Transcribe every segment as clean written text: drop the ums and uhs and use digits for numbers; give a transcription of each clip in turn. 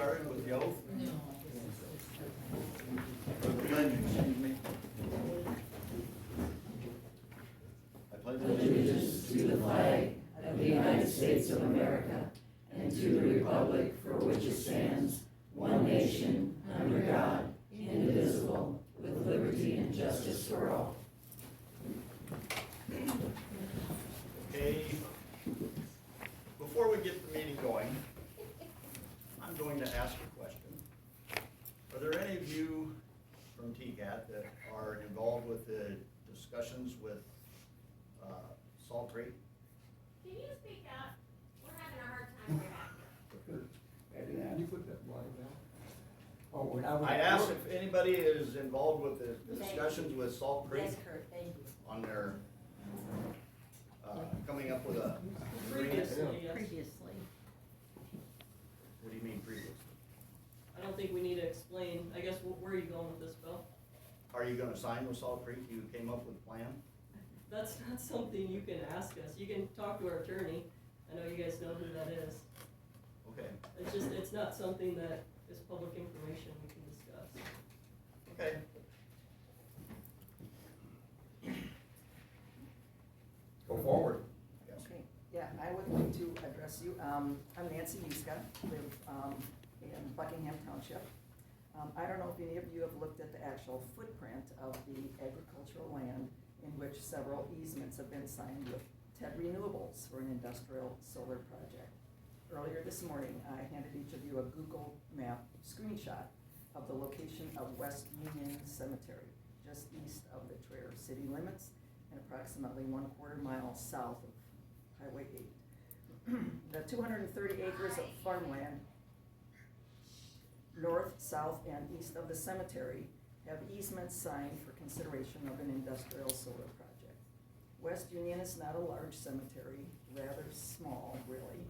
started with the oath? No. Excuse me. I pledge Allegiance to the flag of the United States of America and to the republic for which it stands, one nation, under God, indivisible, with liberty and justice for all. Okay, before we get the meeting going, I'm going to ask a question. Are there any of you from TCAT that are involved with the discussions with Salt Creek? Can you speak up? We're having a hard time way back here. Can you put that line down? Oh, I asked if anybody is involved with the discussions with Salt Creek Yes, Kurt, thank you. on their, coming up with a agreement. Previously, yes. Previously. What do you mean previously? I don't think we need to explain, I guess, where are you going with this, Bill? Are you gonna sign with Salt Creek? You came up with a plan? That's not something you can ask us, you can talk to our attorney, I know you guys know who that is. Okay, It's just, it's not something that is public information we can discuss. okay. Go forward. Yes. Okay, yeah, I would like to address you. I'm Nancy Miska, live in Buckingham Township. I don't know if any of you have looked at the actual footprint of the agricultural land in which several easements have been signed with TED Renewables for an industrial solar project. Earlier this morning, I handed each of you a Google map screenshot of the location of West Union Cemetery, just east of the Traer city limits and approximately 1/4 mile south of Highway 8. The 230 acres of farmland north, south, and east of the cemetery have easements signed for consideration of an industrial solar project. West Union is not a large cemetery, rather small, really.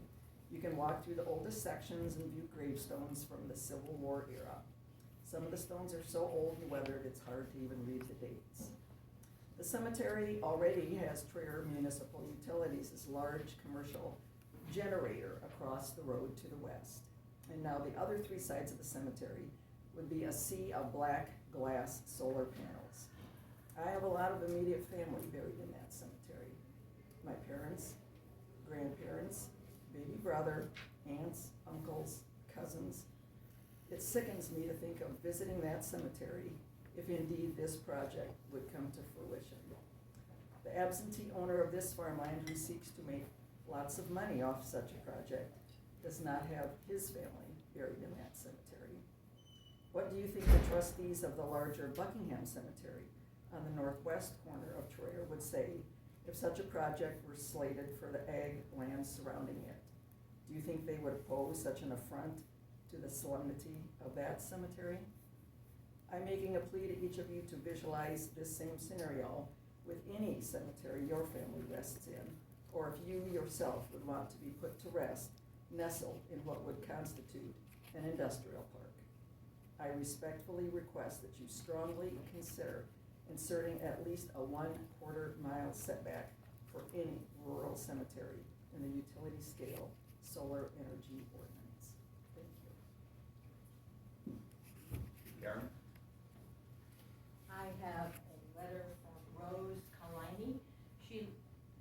You can walk through the oldest sections and view gravestones from the Civil War era. Some of the stones are so old and weathered it's hard to even read the dates. The cemetery already has Traer Municipal Utilities' large commercial generator across the road to the west. And now the other three sides of the cemetery would be a sea of black glass solar panels. I have a lot of immediate family buried in that cemetery. My parents, grandparents, baby brother, aunts, uncles, cousins. It sickens me to think of visiting that cemetery if indeed this project would come to fruition. The absentee owner of this farmland who seeks to make lots of money off such a project does not have his family buried in that cemetery. What do you think the trustees of the larger Buckingham Cemetery on the northwest corner of Traer would say if such a project were slated for the ag land surrounding it? Do you think they would oppose such an affront to the solemnity of that cemetery? I'm making a plea to each of you to visualize this same scenario with any cemetery your family rests in, or if you yourself would want to be put to rest, nestled in what would constitute an industrial park. I respectfully request that you strongly consider inserting at least a 1/4 mile setback for any rural cemetery in the utility scale solar energy ordinance. Thank you. Karen? I have a letter from Rose Kalani. She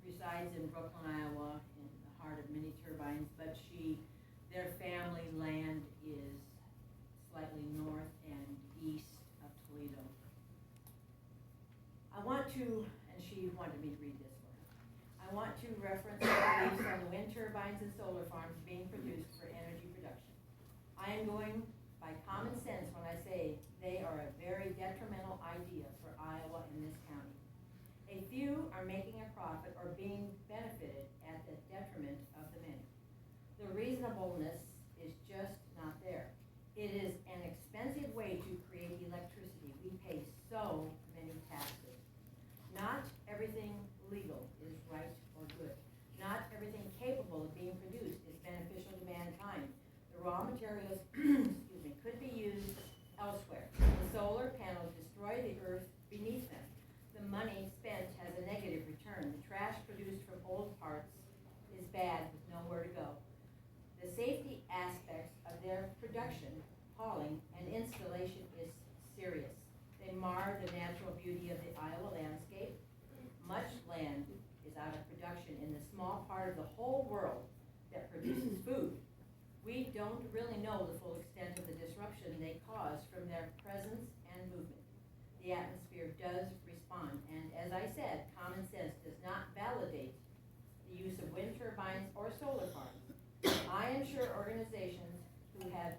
resides in Brooklyn, Iowa, in the heart of mini turbines, but their family land is slightly north and east of Toledo. I want to, and she wanted me to read this for her. I want to reference the beliefs on the wind turbines and solar farms being produced for energy production. I am going by common sense when I say they are a very detrimental idea for Iowa and this county. A few are making a profit or being benefited at the detriment of the many. The reasonableness is just not there. It is an expensive way to create electricity. We pay so many taxes. Not everything legal is right or good. Not everything capable of being produced is beneficial to mankind. The raw materials could be used elsewhere. The solar panels destroy the earth beneath them. The money spent has a negative return. The trash produced from old parts is bad with nowhere to go. The safety aspects of their production, hauling, and installation is serious. They mar the natural beauty of the Iowa landscape. Much land is out of production in the small part of the whole world that produces food. We don't really know the full extent of the disruption they cause from their presence and movement. The atmosphere does respond, and as I said, common sense does not validate the use of wind turbines or solar farms. I am sure organizations who have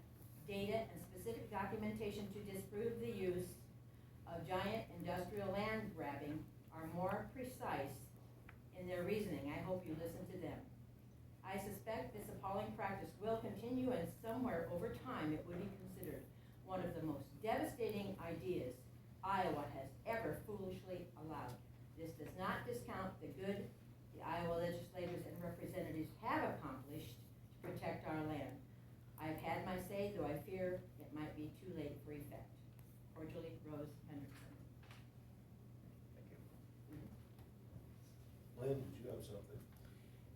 data and specific documentation to disprove the use of giant industrial land grabbing are more precise in their reasoning. I hope you listen to them. I suspect this appalling practice will continue, and somewhere over time it will be considered one of the most devastating ideas Iowa has ever foolishly allowed. This does not discount the good the Iowa legislators and representatives have accomplished to protect our land. I've had my say, though I fear it might be too late for effect. Cordially, Rose Henderson. Lynn, did you have something?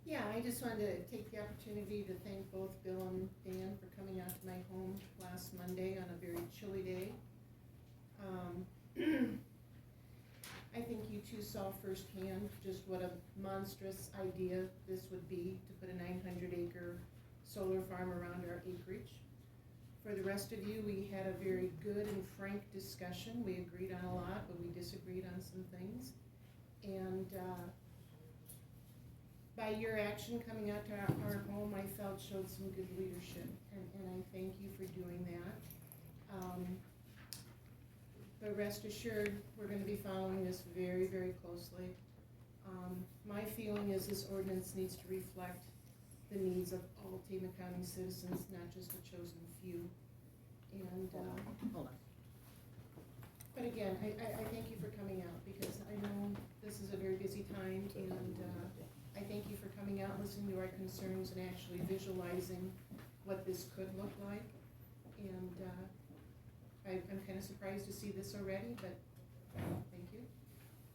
Yeah, I just wanted to take the opportunity to thank both Bill and Dan for coming out to my home last Monday on a very chilly day. I think you two saw firsthand just what a monstrous idea this would be to put a 900-acre solar farm around our acreage. For the rest of you, we had a very good and frank discussion. We agreed on a lot, but we disagreed on some things. And by your action coming out to our home, I felt showed some good leadership, and I thank you for doing that. But rest assured, we're going to be following this very, very closely. My feeling is this ordinance needs to reflect the needs of all Tama County citizens, not just a chosen few. And Hold on. but again, I thank you for coming out, because I know this is a very busy time, and I thank you for coming out, listening to our concerns, and actually visualizing what this could look like. And I'm kind of surprised to see this already, but thank you.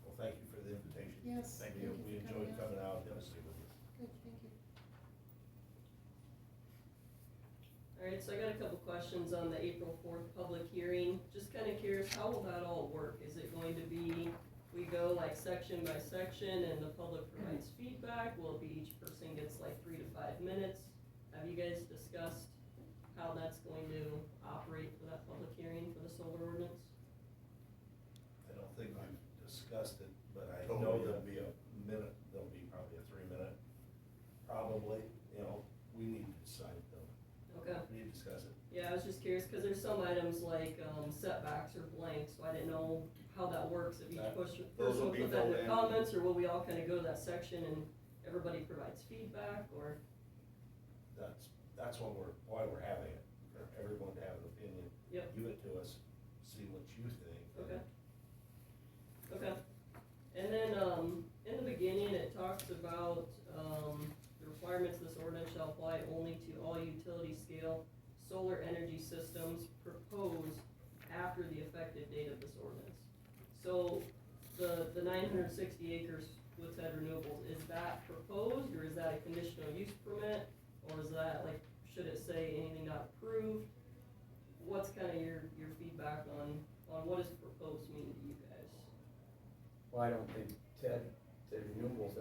Well, thank you for the invitation. Yes, Thank you. We for enjoyed coming coming out and visiting with you. Good, thank you. Alright, so I got a couple questions on the April 4th public hearing. Just kind of curious, how will that all work? Is it going to be, we go like section by section and the public provides feedback? Will it be each person gets like 3 to 5 minutes? Have you guys discussed how that's going to operate for that public hearing for the solar ordinance? I don't think we've discussed it, but I Totally. know there'll be a minute, there'll be probably a 3-minute, probably, we need to decide though. Okay. We need to discuss it. Yeah, I was just curious, cause there's some items like, setbacks or blanks, so I didn't know how that works, if each Those person will will be put that in filled their in. comments, or will we all kinda go to that section and everybody provides feedback, or? That's why we're having it, for everyone to have an opinion. Yep. Give it to us, see what you think. Okay. Okay, and then, in the beginning, it talks about, the requirements of this ordinance shall apply only to all utility scale solar energy systems proposed after the effective date of this ordinance. So, the 960 acres with said renewables, is that proposed, or is that a conditional use permit? Or is that, like, should it say anything not approved? What's kinda your feedback on what does proposed mean to you guys? Well, I don't think Ted Renewables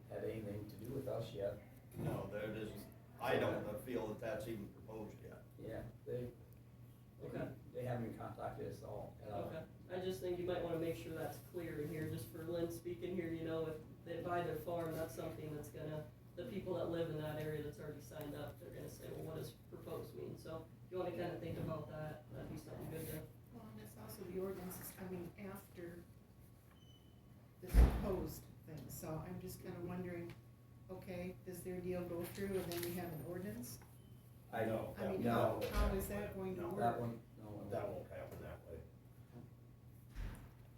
had anything to do with us yet. No, there it isn't. I don't feel that that's even proposed yet. Yeah, they haven't even contacted us all at all. Okay, I just think you might wanna make sure that's clear in here, just for Lynn speaking here, if they buy their farm, that's something that's gonna, the people that live in that area that's already signed up, they're gonna say, well, what does proposed mean? So, if you wanna kinda think about that, that'd be something good to. Well, and it's also, the ordinance is coming after the proposed thing, so I'm just kinda wondering, okay, does their deal go through and then we have an ordinance? I know. I mean, No, how is that going to No, work? that one, no. That won't happen that way.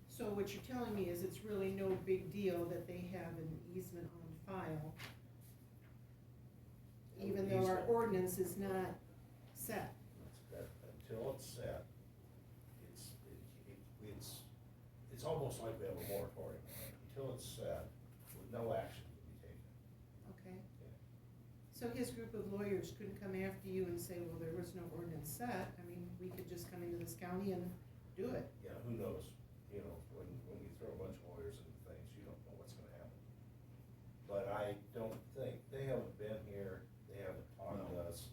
So what you're telling me is it's really no big deal that they have an easement on file, even though our Easement. ordinance is not set. Until it's set, it's almost like we have a moratorium on it. Until it's set, no action can be taken. Okay. Yeah. So his group of lawyers couldn't come after you and say, well, there was no ordinance set, I mean, we could just come into this county and do it. Yeah, who knows, you know, when you throw a bunch of lawyers into things, you don't know what's gonna happen. But I don't think, they haven't been here, they haven't talked to us,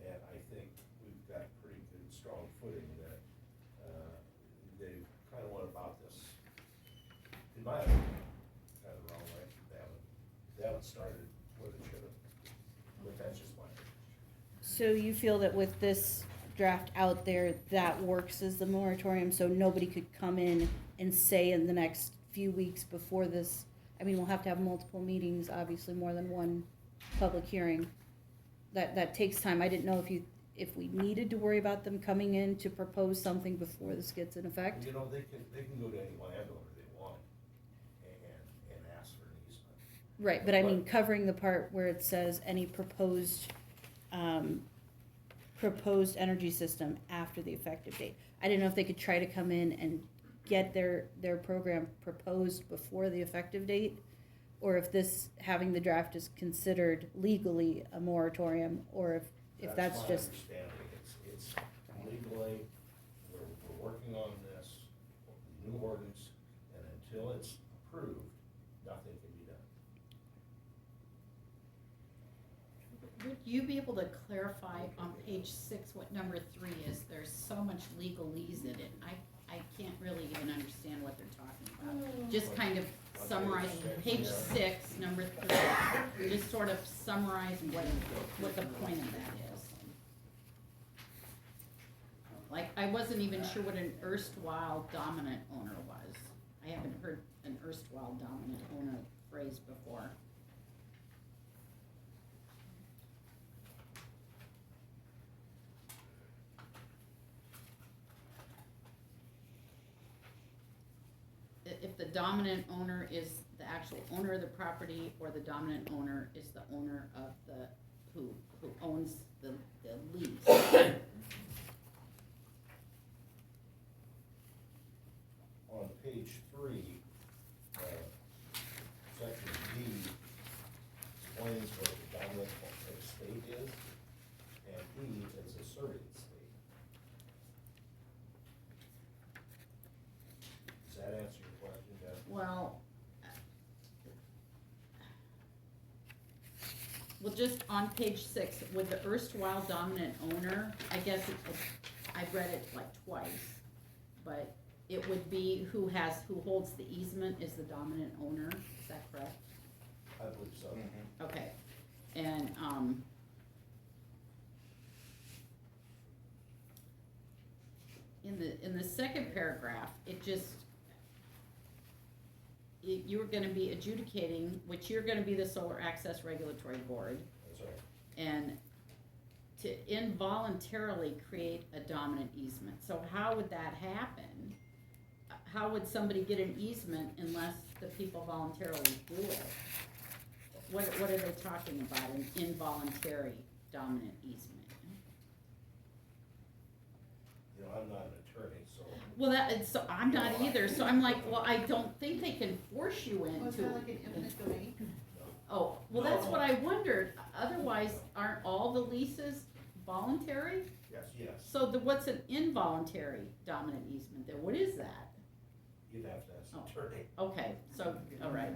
and I think we've got pretty good, strong footing that, they kinda went about this, in my opinion, kinda the wrong way. They haven't started what it should have, but that's just my opinion. So you feel that with this draft out there, that works as the moratorium, so nobody could come in and say in the next few weeks before this, I mean, we'll have to have multiple meetings, obviously more than one public hearing. That takes time. I didn't know if we needed to worry about them coming in to propose something before this gets in effect. You know, they can go to any landowner they want and ask for an easement. Right, but I mean, covering the part where it says any proposed energy system after the effective date. I didn't know if they could try to come in and get their program proposed before the effective date, or if this, having the draft is considered legally a moratorium, or if that's my just. understanding, it's legally, we're working on this, the new ordinance, and until it's approved, nothing can be done. Would you be able to clarify on page 6 what number 3 is? There's so much legalese in it. I can't really even understand what they're talking about. Just kind of summarize, page 6, number 3, just sort of summarize what the point of that is. Like, I wasn't even sure what an erstwhile dominant owner was. I haven't heard an erstwhile dominant owner phrase before. If the dominant owner is the actual owner of the property, or the dominant owner is the owner of the, who owns the lease. On page 3, section D explains what the dominant estate is, and E is asserted estate. Does that answer your question, Jeff? Well, just on page 6, with the erstwhile dominant owner, I guess I've read it like twice, but it would be who holds the easement is the dominant owner, is that correct? I believe so. Okay, and, in the second paragraph, you're gonna be adjudicating, which you're gonna be the Solar Access Regulatory Board, That's right. and to involuntarily create a dominant easement. So how would that happen? How would somebody get an easement unless the people voluntarily do it? What are they talking about, an involuntary dominant easement? You know, I'm not an attorney, so. Well, so I'm not either, so I'm like, well, I don't think they can force you Well, it's into. not like an eminent domain. Oh, well, that's what I wondered, otherwise, aren't all the leases voluntary? Yes, So what's an involuntary dominant easement then, what is that? you'd have to ask the attorney. Okay, so, all right,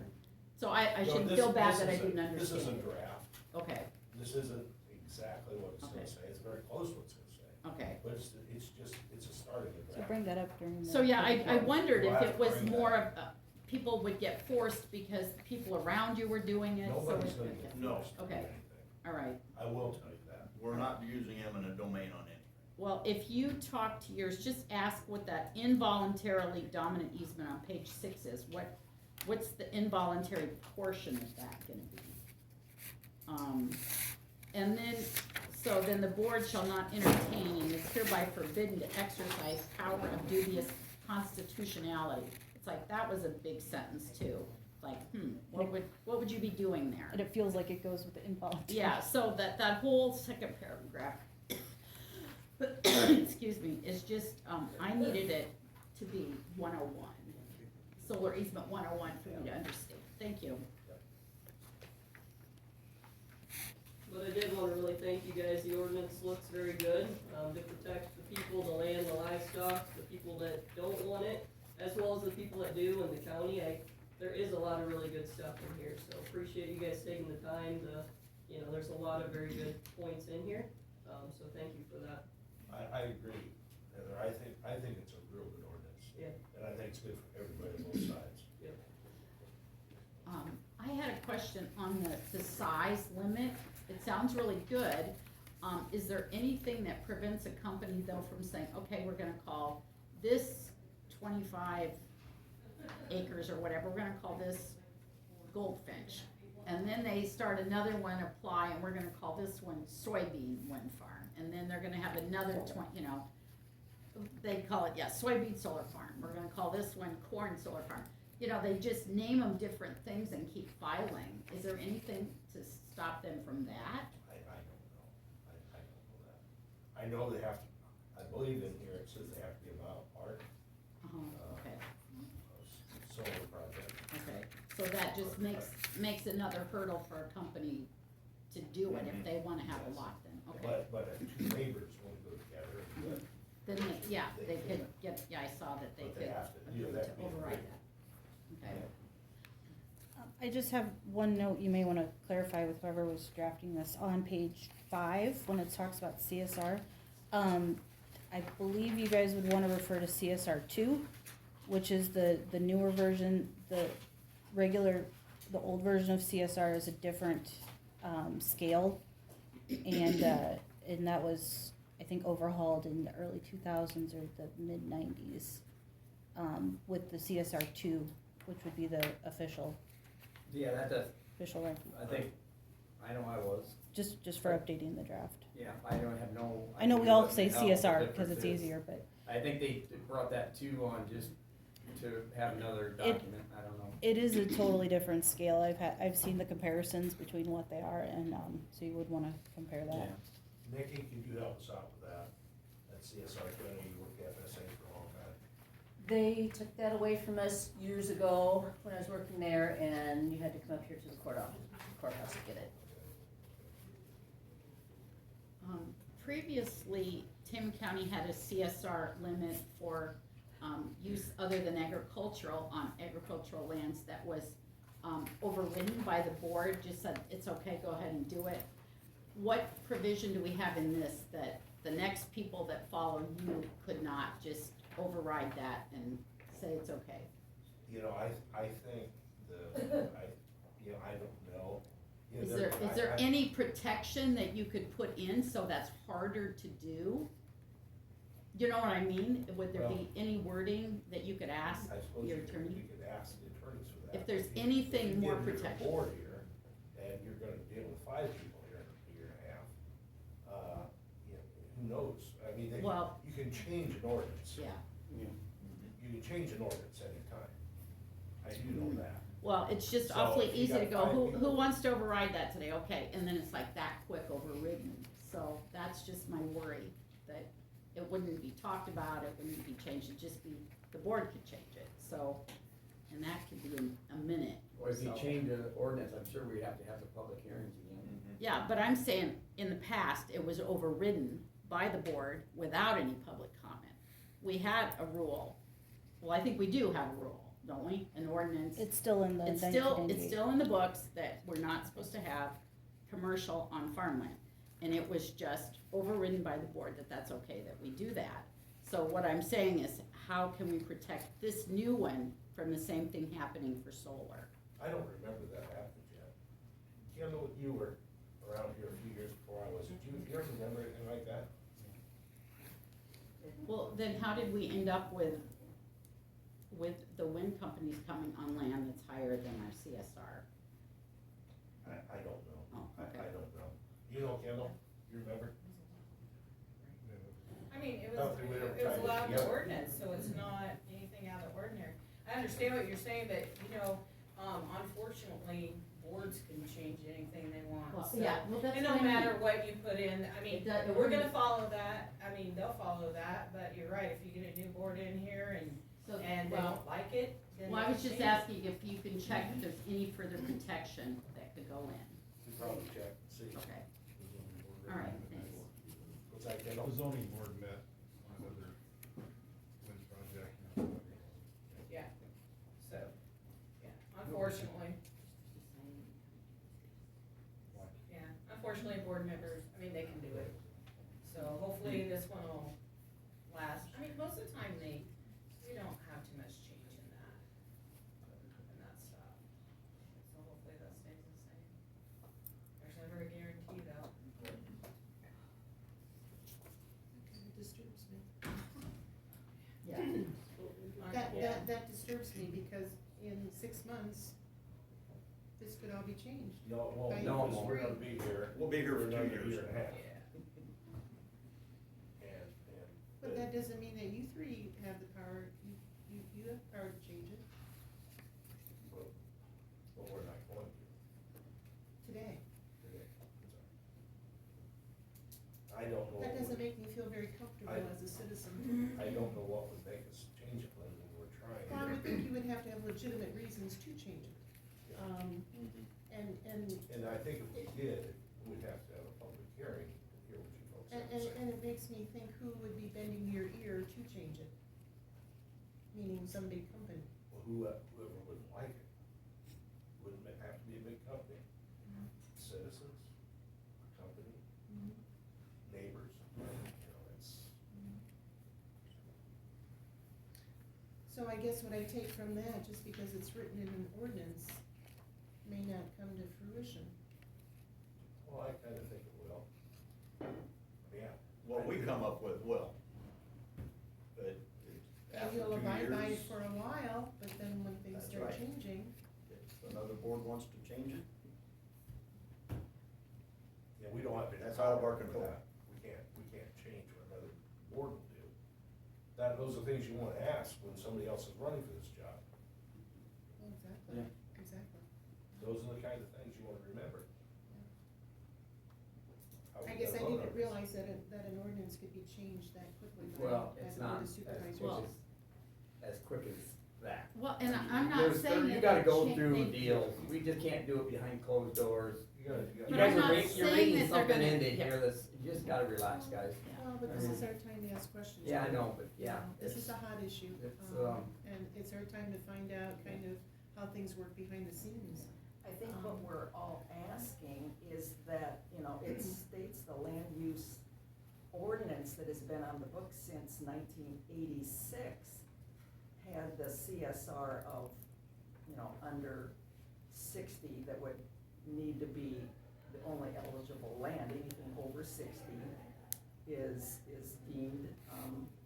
so I No, shouldn't this- feel bad this that I is a- didn't This is a understand. draft, Okay, this isn't exactly what it's Okay. gonna say, it's very close to what it's gonna say, okay. but it's a starting So draft. bring that up during the. So, yeah, I wondered if We'll have it to was bring more that. of, people would get forced because the people around you were doing it, so. Nobody's gonna get No. forced to do Okay. anything, All right. I will tell you that. We're not using eminent domain on anything. Well, if you talk to yours, just ask what that involuntarily dominant easement on page 6 is. What's the involuntary portion of that gonna be? And then, so then the board shall not entertain and is hereby forbidden to exercise power of dubious constitutionality. It's like, that was a big sentence too. Like, what would you be doing there? And it feels like it goes with the involuntary. Yeah, so that whole second paragraph, excuse me, is just, I needed it to be 101. Solar easement 101 for me to understand. Thank you. but I did wanna really thank you guys, the ordinance looks very good, to protect the people, the land, the livestock, the people that don't want it, as well as the people that do in the county. There is a lot of really good stuff in here, so appreciate you guys taking the time to, there's a lot of very good points in here, so thank you for that. I agree, Heather, I think it's a real good ordinance. Yeah. And I think it's good for everybody on both sides. Yep. I had a question on the size limit. It sounds really good. Is there anything that prevents a company though from saying, okay, we're gonna call this 25 acres or whatever, we're gonna call this Goldfinch. And then they start another one apply and we're gonna call this one soybean wind farm. And then they're gonna have another 20, they call it, soybean solar farm. We're gonna call this one corn solar farm. They just name them different things and keep filing. Is there anything to stop them from that? I don't know. I don't know that. I know they have to, I believe in here it says they have to be about part Okay, of solar project. okay. So that just makes another hurdle for a company to do it if they wanna have a lot then, okay. But if two neighbors want to go together, but Then, they could get, I saw that they But could they have to, agree that to be override agreed. that. Okay. I just have one note you may wanna clarify with whoever was drafting this. On page 5, when it talks about CSR, I believe you guys would wanna refer to CSR 2, which is the newer version. The old version of CSR is a different, scale. And that was, I think, overhauled in the early 2000s or the mid-90s, with the CSR 2, which would be the official Yeah, that does, ranking. I know I was, Just for updating the draft. yeah, I don't have no. I know we idea all what say the hell the CSR because difference it's is. easier, but I think they brought that too on just to have another document, I don't know. it is a totally different scale. I've seen the comparisons between what they are, and so you would want to compare that. Yeah. Nikki, could you help us out with that? At CSR, I know you worked at FSA for a long time. They took that away from us years ago when I was working there, and you had to come up here to the courthouse to get it. Previously, Tama County had a CSR limit for, use other than agricultural on agricultural lands that was, overridden by the board, just said, it's okay, go ahead and do it. What provision do we have in this that the next people that follow you could not just override that and say it's okay? I think I don't know. Is there any protection that you could put in so that's harder to do? You know what I mean? Would there be any wording that you could ask I suppose your we attorney? could ask the attorneys for that. If there's you- anything if you more get into the protection. board here, and you're gonna deal with 5 people here in a year and a half, who knows? I mean, Well- you can change an ordinance. Yeah, You can change an ordinance anytime. I do know that. well, it's just So awfully if you easy to got go, 5 who people- wants to override that today? Okay, and then it's like that quick overridden. So that's just my worry, that it wouldn't be talked about, it wouldn't be changed, it'd just be, the board could change it, so, and that could be in a minute. Or if you So- change the ordinance, I'm sure we'd have to have the public hearings again. Yeah, but I'm saying, in the past, it was overridden by the board without any public comment. We had a rule, well, I think we do have a rule, don't we, an ordinance? It's still in the It's 1998. still in the books that we're not supposed to have commercial on farmland. And it was just overridden by the board that that's okay that we do that. So what I'm saying is, how can we protect this new one from the same thing happening for solar? I don't remember that happening yet. Kendall, you were around here a few years before I was. Do you ever remember anything like that? Well, then how did we end up with the wind companies coming on land that's higher than our CSR? I don't know. Oh, okay. I don't know. You know, Kendall, you remember? I mean, it Not was, that we ever it was tried to allowed in the together. ordinance, so it's not anything out of the ordinary. I understand what you're saying, but, unfortunately, boards can change anything they want, Well, so. yeah, well, that's And what no I mean. matter what you put in, It does- we're gonna follow that, they'll follow that, but you're right, if you get a new board in here and So, they well, don't like it, then. well, I they was just change it. asking if you can check if there's any further protection that could go in. We probably check and see. Okay, All right, thanks. What's that, The Kendall? zoning board met on another wind project. Yeah, so, yeah, unfortunately, yeah, unfortunately, board members, I mean, they can do it. So hopefully this one will last, I mean, most of the time we don't have too much change in that stuff. So hopefully that stays the same. There's never a guarantee though. That kind of disturbs me. Yeah. That disturbs me because in 6 months, this could all be changed. No, it won't, By no, April we're 3. gonna be here. We'll be here for 2 another years. year and a half. Yeah. But that doesn't mean that you three have the power, you have the power to change it But we're not going to today. today. I don't know. That what doesn't would- make me feel very comfortable I- as a citizen. I don't know what would make us change it when we were trying. Well, I would think you would have to have legitimate reasons to change it. And I think if we did, we'd have to have a public hearing to hear what you folks have to say. And it makes me think who would be bending your ear to change it? Meaning some big company. Well, whoever wouldn't like it, wouldn't it have to be a big company? Citizens, company, neighbors, you know, it's, So I guess what I take from that, just because it's written in an ordinance, may not come to fruition. well, I kinda think it will. Yeah. What we come up with will. But And after you'll 2 abide by it years, for a while, but then when things That's start right. changing, if another board wants to change it, Yeah, we don't have any That's out of our power over control. that. We can't change what another board will do. Those are things you wanna ask when somebody else is running for this job. exactly, Yeah. exactly. Those are the kind of things you wanna remember. How we I guess I gotta vote on didn't this. realize that an ordinance could be changed that quickly by Well, by it's the board not of as supervisors. quick as quick as that. Well, and I'm not There's- saying that. You gotta they go cha- through they- deals, we just can't do it behind closed doors. You gotta. You But guys I'm are not reading, you're saying reading that they're something gonna- into yeah. here that's, you just gotta relax, guys. Well, but I this is mean- our time to ask questions. Yeah, I right? know, but You yeah. know, This is it's- a hot issue, it's, and it's our time to find out kind of how things work behind the scenes. I think what we're all asking is that, you know, it states the land use ordinance that has been on the books since 1986 had the CSR of, you know, under 60 that would need to be the only eligible land. Anything over 60 is deemed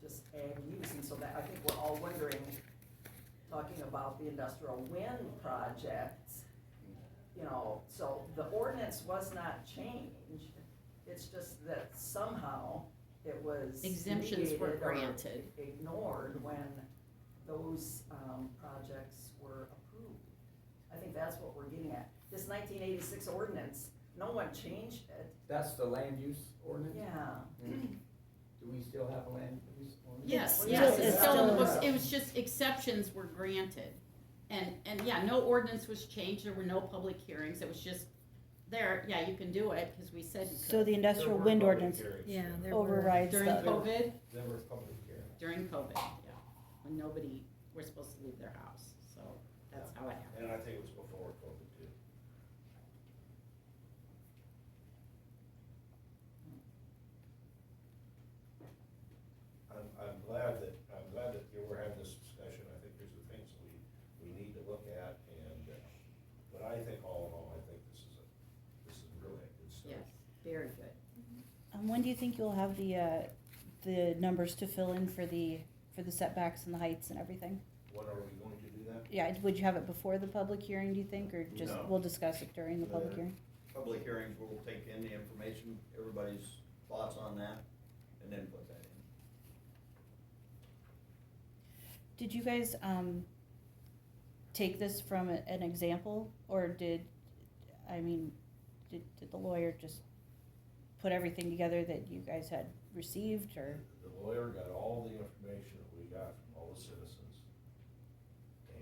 just ag use. And so that, I think we're all wondering, talking about the industrial wind projects, you know, so the ordinance was not changed. It's just that somehow it was Exemptions were negated or granted. ignored when those projects were approved. I think that's what we're getting at. This 1986 ordinance, no one changed it. That's the land use ordinance? Yeah. Do we still have a land use ordinance? Yes, Well, yes, yeah, it's it's still in the still- books, it was just exceptions were granted. And yeah, no ordinance was changed, there were no public hearings, it was just there, yeah, you can do it, cause we said you could. So the industrial There were wind public ordinance hearings. Yeah, there overrides During the. COVID, There were public hearings. during COVID, yeah, when nobody was supposed to leave their house, so that's how it happened. And I think it was before COVID too. I'm glad that we're having this discussion. I think there's the things that we need to look at and, but I think all in all, I think this is really a good start. Yes, very good. When do you think you'll have the numbers to fill in for the setbacks and the heights and everything? When are we going to do that? Yeah, would you have it before the public hearing, do you think, or just, No. we'll discuss it during the public The- hearing? Public hearings, we'll take in the information, everybody's thoughts on that, and then put that in. Did you guys, take this from an example, or did the lawyer just put everything together that you guys had received, or? The lawyer got all the information that we got from all the citizens and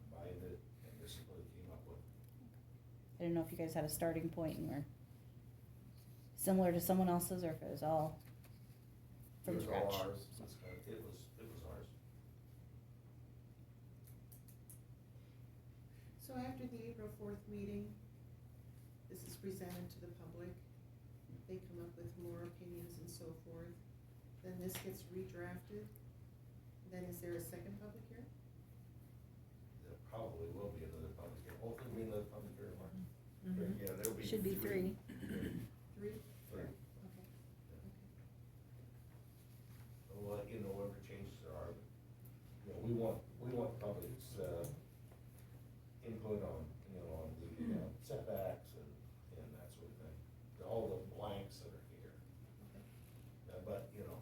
combined it, and this is what he came up with. I don't know if you guys had a starting point and were similar to someone else's or if it was all from It was scratch. all ours. It was ours. So after the April 4th meeting, this is presented to the public, they come up with more opinions and so forth, then this gets redrafted, then is there a second public hearing? There probably will be another public hearing. Hopefully be another public hearing, Mark. Mhm. Yeah, there'll be. Should be 3. 3? Three. Okay. Well, you know, whatever changes there are, you know, we want public's, input on, you know, on the setbacks and that sort of thing. All the blanks that are here. But, you know,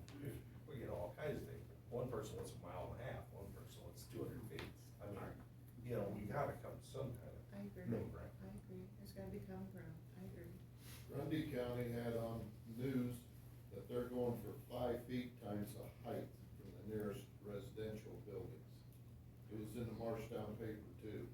we get all kinds of things. One person wants 1.5 miles, one person wants 200 feet. I mean, you know, we gotta come to some kind of I agree. middle ground. I agree, there's gotta be common ground, I agree. Grundy County had on news that they're going for 5 feet times the height from the nearest residential buildings. It was in the Marshtown paper too.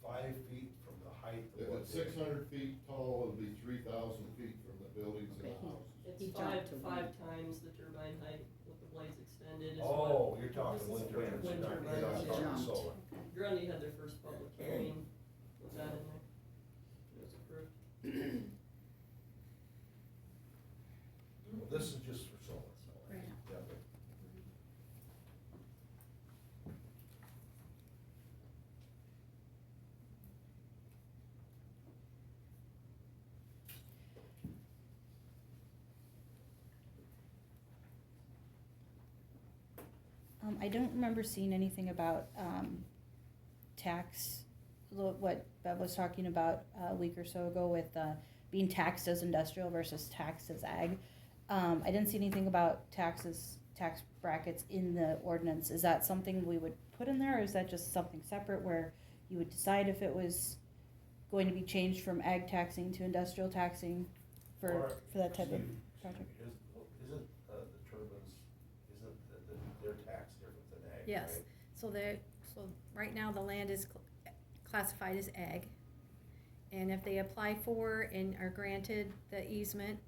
5 feet from the height If of what? it's 600 feet tall, it'll be 3,000 feet from the buildings and the Okay. houses. It's He 5 jumped to five one. times the turbine height with the blades extended is Oh, what. you're talking this is wind turbines, wind you're not turbines, talking yeah. solar. Grundy had their first public hearing with that in there. It was approved. Well, this is just for solar. Right. Yeah, but I don't remember seeing anything about, tax, what Bev was talking about a week or so ago with, being taxed as industrial versus taxed as ag. I didn't see anything about tax brackets in the ordinance. Is that something we would put in there, or is that just something separate where you would decide if it was going to be changed from ag taxing to industrial taxing for that type of project? Isn't the turbines, their tax different than ag, Yes, right? so right now the land is classified as ag. And if they apply for and are granted the easement,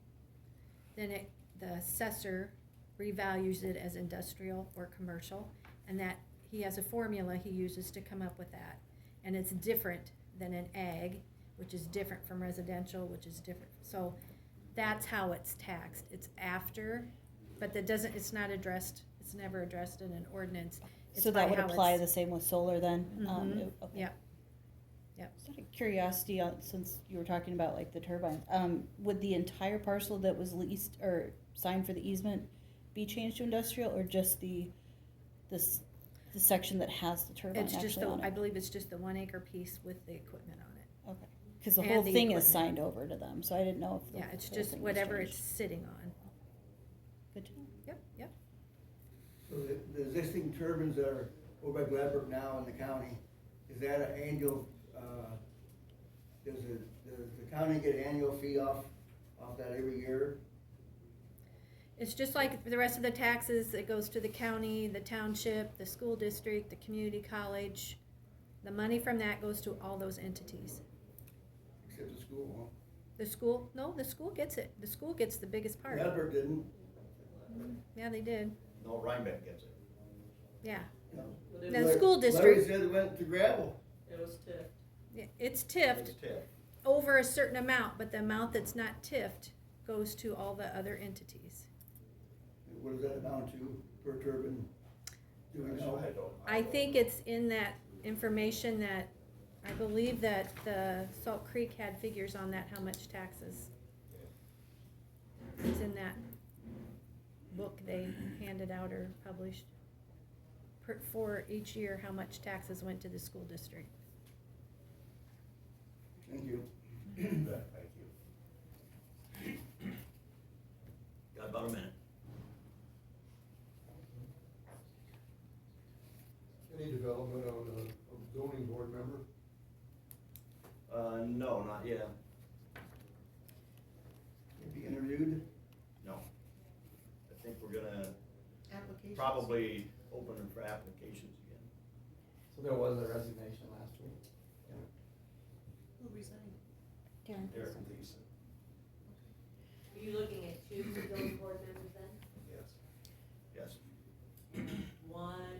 then the assessor revalues it as industrial or commercial. And that, he has a formula he uses to come up with that. And it's different than an ag, which is different from residential, which is different. So that's how it's taxed. It's after, but that doesn't, it's not addressed, it's never addressed in an ordinance. It's So by that would how apply it's- the same with solar then? Mhm. Okay. Yep. Yep. Just out of curiosity, since you were talking about like the turbines, would the entire parcel that was leased or signed for the easement be changed to industrial, or just the section that has the turbine It's just actually on I it? believe it's just the 1 acre piece with the equipment on it. Okay, because the And whole the thing is equipment. signed over to them, so I didn't know if the Yeah, it's whole just thing was whatever changed. it's sitting on. Good to know. Yep, yep. So the existing turbines that are over by Gladbrook now in the county, is that an annual, does the county get an annual fee off that every year? It's just like the rest of the taxes, it goes to the county, the township, the school district, the community college. The money from that goes to all those entities. Except the school, huh? The school, no, the school gets it. The school gets the biggest part. Gladbrook didn't. Yeah, they did. No, Rhinebeck gets it. Yeah. No. But it The was- school Larry district, said it went to gravel. It was TIF. it's tipped It's TIF. over a certain amount, but the amount that's not tipped goes to all the other entities. What does that amount to per turbine? Do we know? I think it's in that information that, I believe that the Salt Creek had figures on that, how much taxes. It's in that book they handed out or published. For each year, how much taxes went to the school district. Thank you. Thank you. Got about a minute. Any development on a zoning board member? No, not yet. Be interviewed? No. I think we're gonna Applications. probably open it for applications again. So there was a resignation last week. Who resigned? Darren. Derek and Lisa. Are you looking at 2 zoning board members then? Yes. Yes. One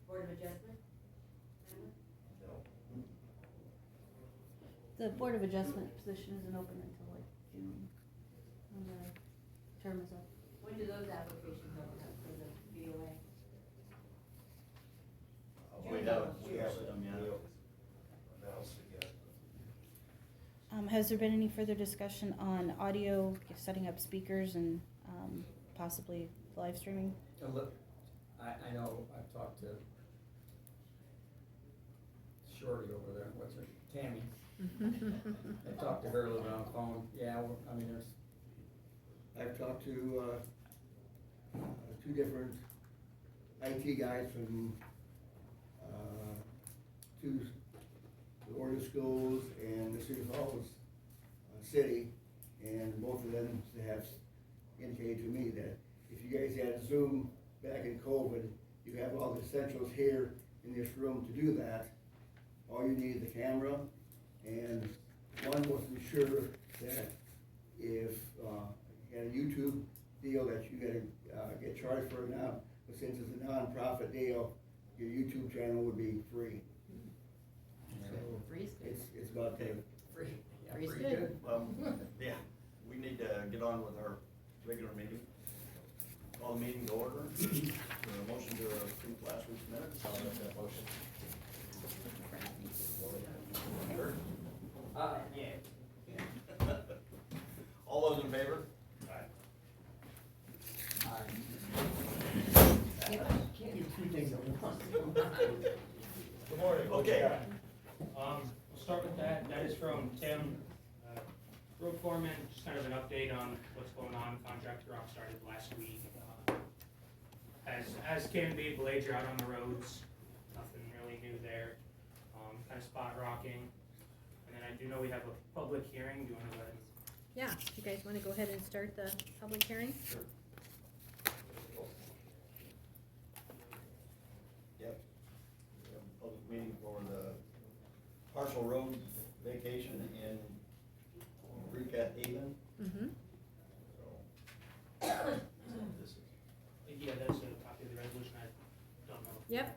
board of adjustment? member? No. The Board of Adjustment position isn't open until like June, when the term is up. When do those applications open up for the BOA? We haven't done yet. Announced it yet. Has there been any further discussion on audio, setting up speakers and, possibly live streaming? Look, I know, I've talked to Shorty over there, what's her, Tammy. I talked to her a little bit on the phone, yeah, I mean, there's, I've talked to, 2 different IT guys from, 2 the Order schools and the Cedar Falls city, and both of them have indicated to me that if you guys had Zoom back in COVID, you have all the essentials here in this room to do that. All you need is the camera, and one wasn't sure that if you had a YouTube deal that you gotta get charged for it now, but since it's a non-profit deal, your YouTube channel would be free. So Free's good. it's about the free, yeah, Free's pretty good. good. Yeah, we need to get on with our regular meeting. Call the meeting to order. A motion to approve last week's minutes. I'll make that motion. Sure. Yeah. All those in favor? Can't do 2 things at once. Good morning. Okay. We'll start with that. That is from Tim, road foreman, just kind of an update on what's going on. Contractor rock started last week. As can be, blades are out on the roads. Nothing really new there. Kind of spot rocking. And then I do know we have a public hearing. Do you want to go ahead? Yeah, you guys wanna go ahead and start the public hearing? Sure. Yep. We have a public meeting for the partial road vacation in Eureka Haven. Mm-hmm. So, this is, Yeah, that's a copy of the resolution. I don't know.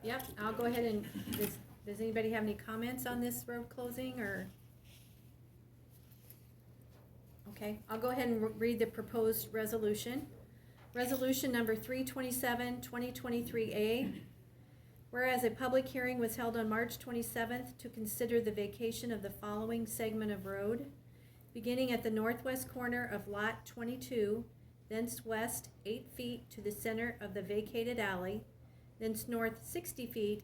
Yep, I'll go ahead and, does anybody have any comments on this road closing, or? Okay, I'll go ahead and read the proposed resolution. Resolution number 327, 2023A. Whereas a public hearing was held on March 27th to consider the vacation of the following segment of road, beginning at the northwest corner of Lot 22, thence west 8 feet to the center of the vacated alley, thence north 60 feet,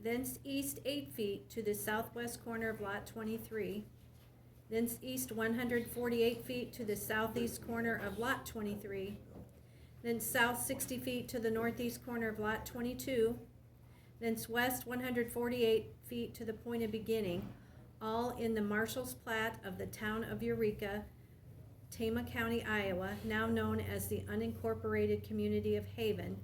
thence east 8 feet to the southwest corner of Lot 23, thence east 148 feet to the southeast corner of Lot 23, then south 60 feet to the northeast corner of Lot 22, thence west 148 feet to the point of beginning, all in the Marshall's Plat of the town of Eureka, Tama County, Iowa, now known as the unincorporated community of Haven,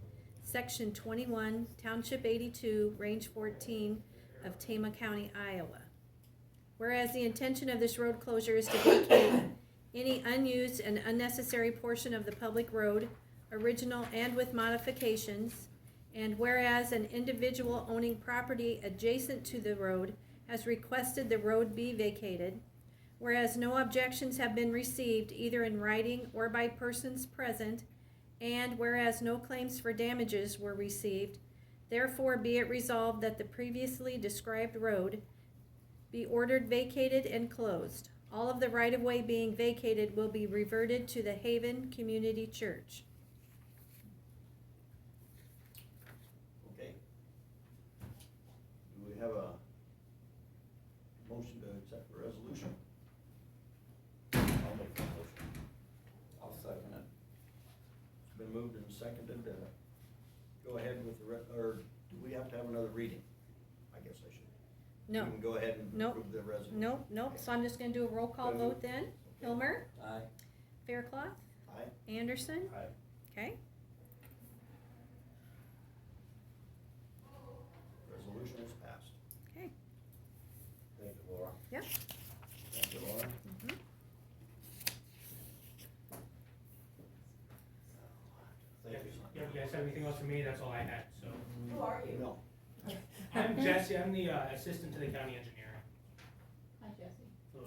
Section 21, Township 82, Range 14 of Tama County, Iowa. Whereas the intention of this road closure is to vacate any unused and unnecessary portion of the public road, original and with modifications, and whereas an individual owning property adjacent to the road has requested the road be vacated, whereas no objections have been received either in writing or by persons present, and whereas no claims for damages were received, therefore be it resolved that the previously described road be ordered vacated and closed. All of the right-of-way being vacated will be reverted to the Haven Community Church. okay. Do we have a motion to accept the resolution? I'll make that motion. I'll second it. It's been moved and seconded to go ahead with the, or do we have to have another reading? I guess I should. No. We can go ahead and Nope. approve the resolution. Nope, so I'm just gonna do a roll call vote then. Hilmer? Aye. Faircloth? Aye. Anderson? Aye. Okay, Resolution is passed. okay, Thank you, Laura. yep. Thank you, Laura. you guys have anything else for me? That's all I had, so. Who are you? No. I'm Jesse, I'm the assistant to the county engineer. Hi, Jesse. So,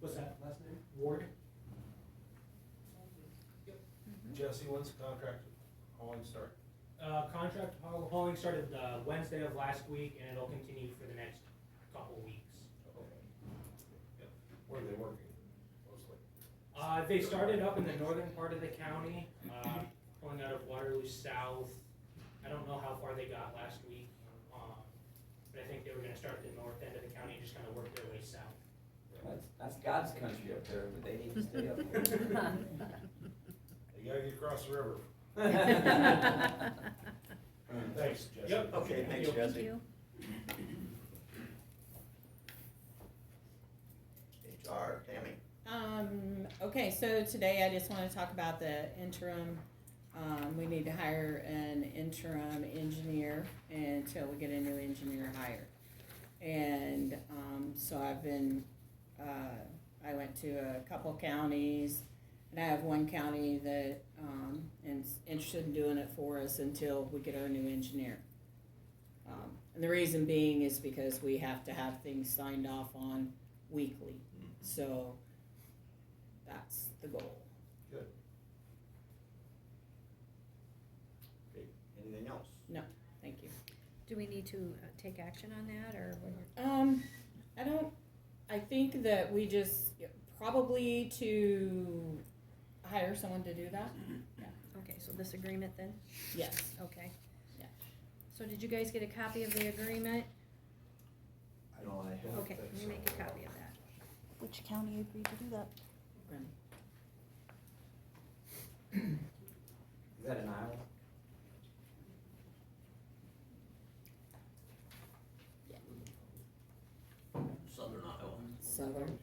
What's what's that? the last name? Ward? Jesse, when's the contract hauling start? Contract hauling started Wednesday of last week, and it'll continue for the next couple weeks. Okay. Yep. Where are they working mostly? They started up in the northern part of the county, pulling out of Waterloo South. I don't know how far they got last week, but I think they were gonna start at the north end of the county and just kind of work their way south. That's God's country up there, but they need to stay up there. You gotta get across the river. Thanks, Jesse. Yep. Okay, thanks, you. Jesse. Thank you. HR, Tammy. Okay, so today I just wanna talk about the interim. We need to hire an interim engineer until we get a new engineer hired. And, so I've been, I went to a couple counties, and I have one county that, is interested in doing it for us until we get our new engineer. And the reason being is because we have to have things signed off on weekly, so that's the goal. Good. Okay, anything else? No, thank you. Do we need to take action on that, or? I think that we just, probably to hire someone to do that. Yeah. Okay, so this agreement then? Yes. Okay. Yeah. So did you guys get a copy of the agreement? No, I haven't. Okay, let me make a copy of that. Which county agreed to do that? Is that an Iowa? Southern Iowa. Southern.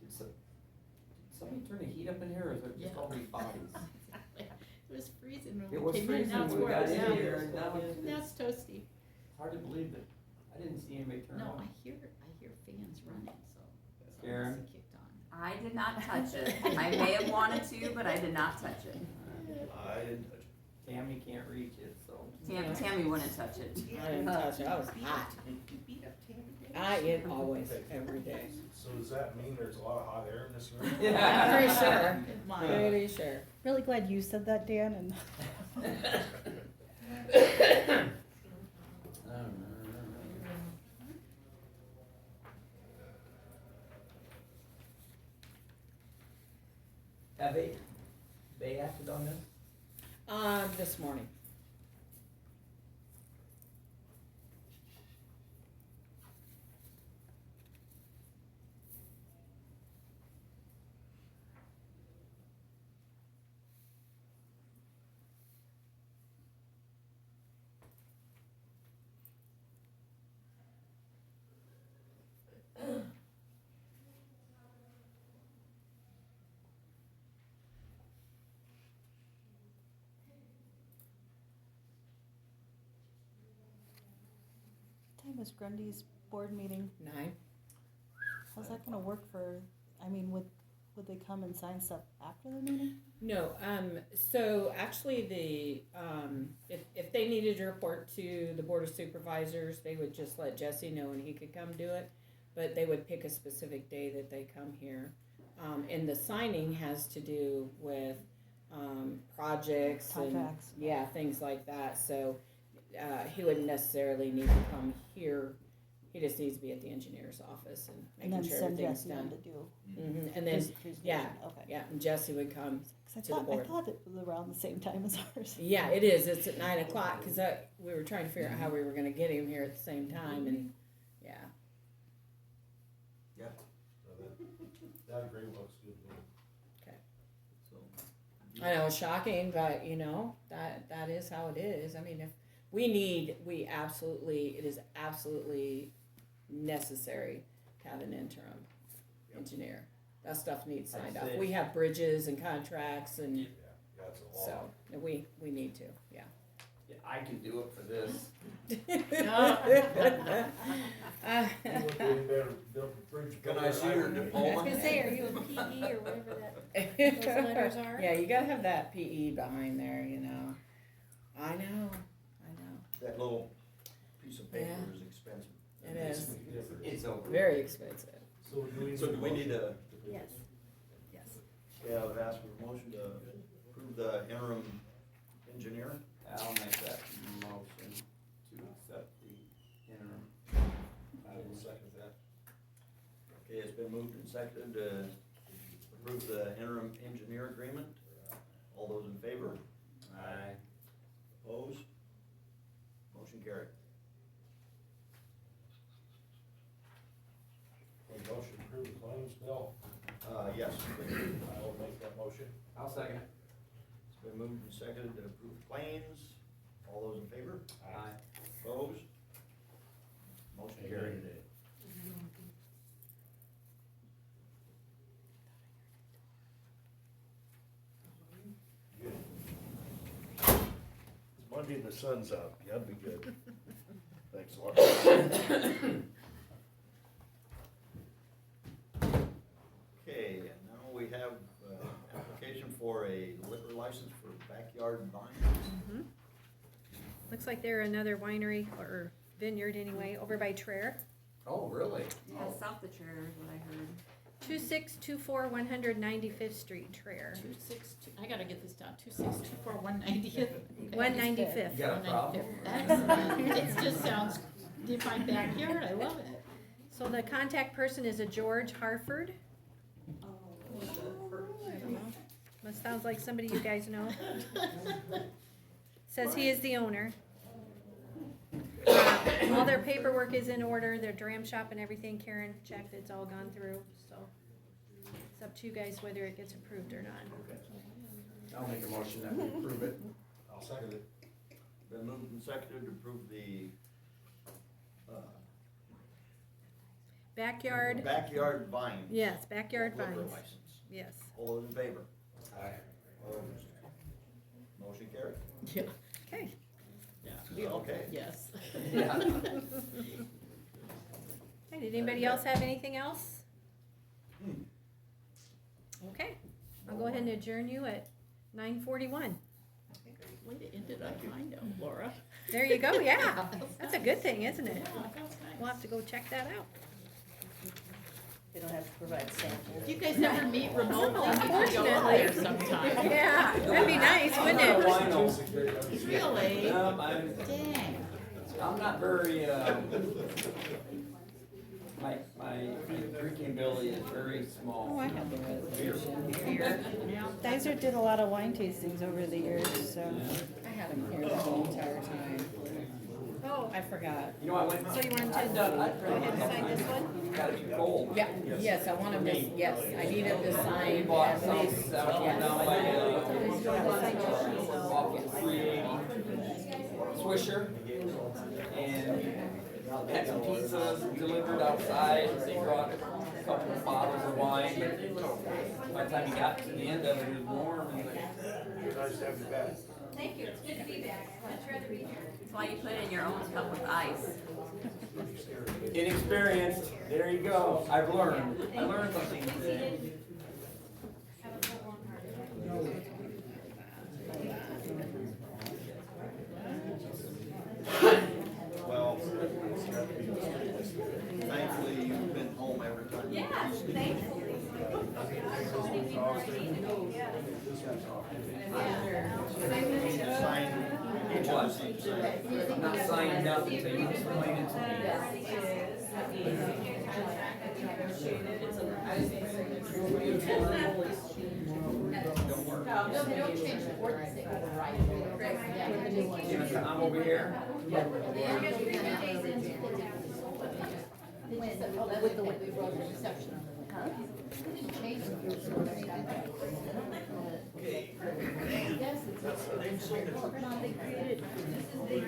Did somebody turn the heat up in here, or is it just all these bodies? It was freezing when It we was came in, freezing now it's when we got worse. in Now here, it's- and now it's- Now it's toasty. Hard to believe that, I didn't see anybody turn No, on. I hear fans running, so. it's Karen? obviously kicked on. I did not touch it. I may have wanted to, but I did not touch it. I didn't touch it. Tammy can't reach it, so. Tammy wouldn't touch it. I didn't touch it, I was hot. I eat always, every day. So does that mean there's a lot of hot air in this room? I'm pretty sure, pretty sure. Really glad you said that, Dan, and Have they acted on this? This morning. time is Grundy's board meeting? 9. How's that gonna work for, I mean, would they come and sign stuff after the meeting? No, so actually if they needed to report to the Board of Supervisors, they would just let Jesse know and he could come do it. But they would pick a specific day that they come here. And the signing has to do with, projects and, Contracts. yeah, things like that. So, he wouldn't necessarily need to come here. He just needs to be at the engineer's office and And then making sure send everything's Jesse in done. to do And then, his presentation, yeah, okay. yeah, and Jesse would come 'Cause I to the board. thought it was around the same time as ours. Yeah, it is. It's at 9 o'clock because we were trying to figure out how we were going to get him here at the same time, and yeah. Yeah. So that agreement looks good to me. Okay. So. I know it's shocking, but you know that is how it is. I mean, if it is absolutely necessary to have an interim engineer. that stuff needs I signed off. think- We have bridges and contracts and, Yeah, that's a lot. so, we need to, yeah. Yeah, I can do it for this. Can I see your I was diploma? gonna say, are you a PE or whatever that, those letters are? Yeah, you gotta have that PE behind there, you know. I know. That little piece of paper Yeah. is expensive. It is. It's over. Very expensive. So do we need to, Yes, yes. yeah, I would ask for a motion to approve the interim engineer? I'll make that motion to accept the interim. I will second that. Okay, it's been moved and seconded to approve the interim engineer agreement. All those in favor? Aye. Opposed? Motion carried. A motion to approve the claims bill. Yes. I will make that motion. I'll second it. It's been moved and seconded to approve claims. All those in favor? Aye. Opposed? Motion carried. Good. It's Monday and the sun's out, you gotta be good. Thanks a lot. Okay, and now we have, application for a liquor license for Backyard Vine. Looks like they're another winery or vineyard anyway, over by Traer. Oh, really? Yeah, south of Traer is what I heard. 2624 195th Street, Traer. 262, I gotta get this down, 2624 190th. 195th. You got a problem? Excellent, it just sounds, my backyard, I love it. So the contact person is a George Harford. Oh. I don't know. Must sounds like somebody you guys know. Says he is the owner. All their paperwork is in order, their dram shop and everything, Karen checked, it's all gone through, so. It's up to you guys whether it gets approved or not. I'll make a motion that we approve it. I'll second it. Been moved and seconded to approve the, Backyard Vine. Yes, Backyard liquor Vines, license. yes. All those in favor? Aye. Opposed? Motion carried. Yeah. Okay. Yeah. Okay. Yes. Yeah. Hey, did anybody else have anything else? Okay, I'll go ahead and adjourn you at 9:41. Way to end it on a high note, Laura. There you go, yeah. That's a good thing, isn't it? Yeah, that's nice. We'll have to go check that out. They don't have to provide samples. You guys never meet remotely, No, you should go unfortunately. there sometime. Yeah, that'd be nice, wouldn't it? Really? I'm Dang. not very, my drinking ability is very small. Oh, I have the resolution here. Dizer did a lot of wine tastings over the years, so. I had him here the whole entire time. Oh, I forgot. You know, I went. so you wanted to I've go done- I've ahead and sign this one? Got it too cold. Yeah, yes, I want him to, yes, I need him to We sign bought at some, least, that was yes. down by, off of 380 Swisher, and had some pizzas delivered outside, they brought a couple of bottles of wine, but by the time you got to the end of it, it was warm, and Nice to have you back. Thank you, it's good to be back. Much rather be here. That's why you put in your own cup with ice. inexperienced, there you go, I learned something today. Well, thankfully, you've been home every time. Yeah, thankfully. Sign each of us each sign. I'm not signing nothing until you explain it to me. I'm over here. With the way we wrote the reception.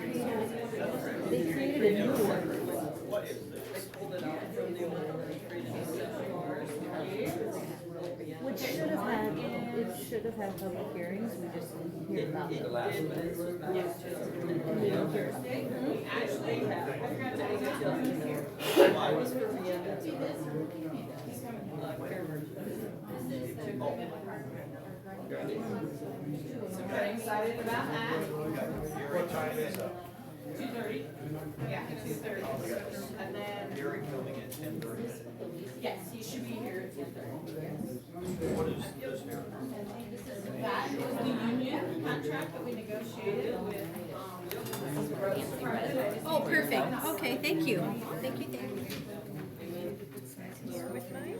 They created a new one. What is this? Pulled it out from the old one, created a separate Which should have had, it should have had public hearings, we just didn't hear about The them. last minute was back. Yes. Actually, I forgot to tell you. Why was it? So very excited about that. What time is it? 2:30. Yeah, 2:30. And then, Gary coming at 10:30. yes, he should be here at 10:30. What is this here? That is the union contract that we negotiated with, Oh, perfect, okay, thank you, thank you, thank you. Here with mine.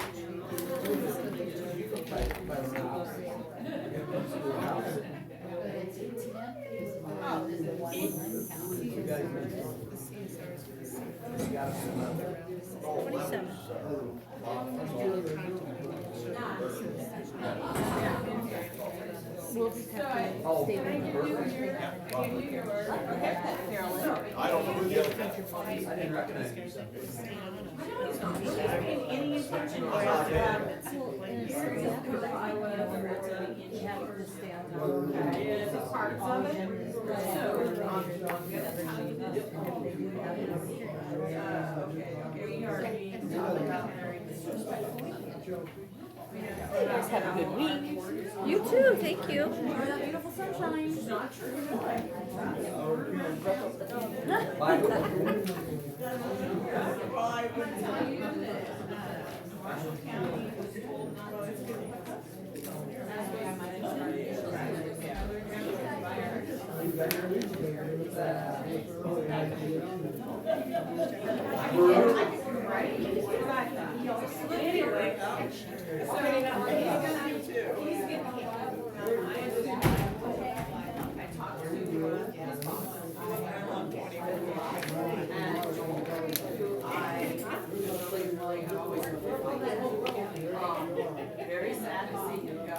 We'll just have to stay with I don't know who the other guy is. I didn't recognize you. Any intention of Guys have a good week. You too, thank you. That beautiful sunshine. Very sad to see him go.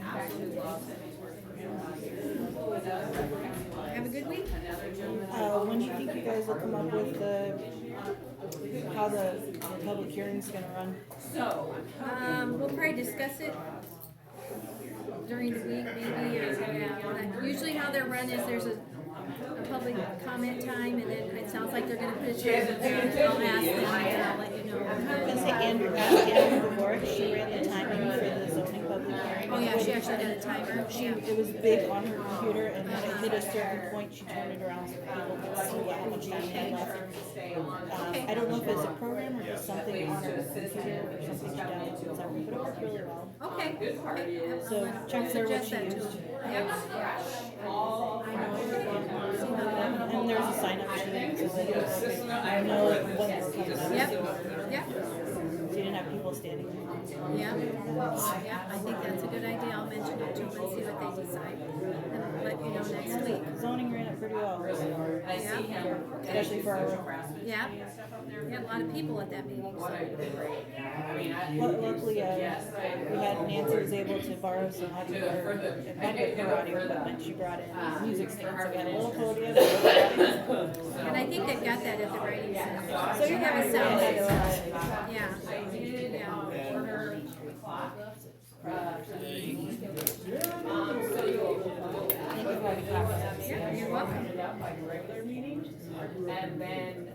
Actually loves it. He's worked for him. Have a good week. When do you think you guys will come up with how the public hearing's gonna run? We'll probably discuss it during the week, maybe, or, yeah. Usually how they're run is there's a public comment time, and then it sounds like they're gonna put a time in there, and I'll ask them, and I'll let you know. I was gonna say Andrew asked Andrew before, she ran the timing for the zoning public hearing. Oh, yeah, she actually had a timer. It was big on her computer, and when it hit a certain point, she turned it around so people could see how much time they left. I don't know if it's a program or just something on her computer or something she downloaded, but it worked really well. Okay. So check there what she Suggest that used. to them. Yep. And there's a sign up sheet, so that I know when it's coming up. Yep, yep, So you didn't have people standing there. yeah, yeah, I think that's a good idea, I'll mention it to them and see what they decide, and I'll let you know next week. Zoning ran it pretty well, Yeah, especially for our, yeah, we had a lot of people at that meeting, so. luckily, we had Nancy was able to borrow some audio, or her audio equipment, she brought in music stands, so we had a little podium. And I think they've got that at the writing center. So you have a sound. Yeah, yeah. So Yeah, you're welcome. regular meeting, and then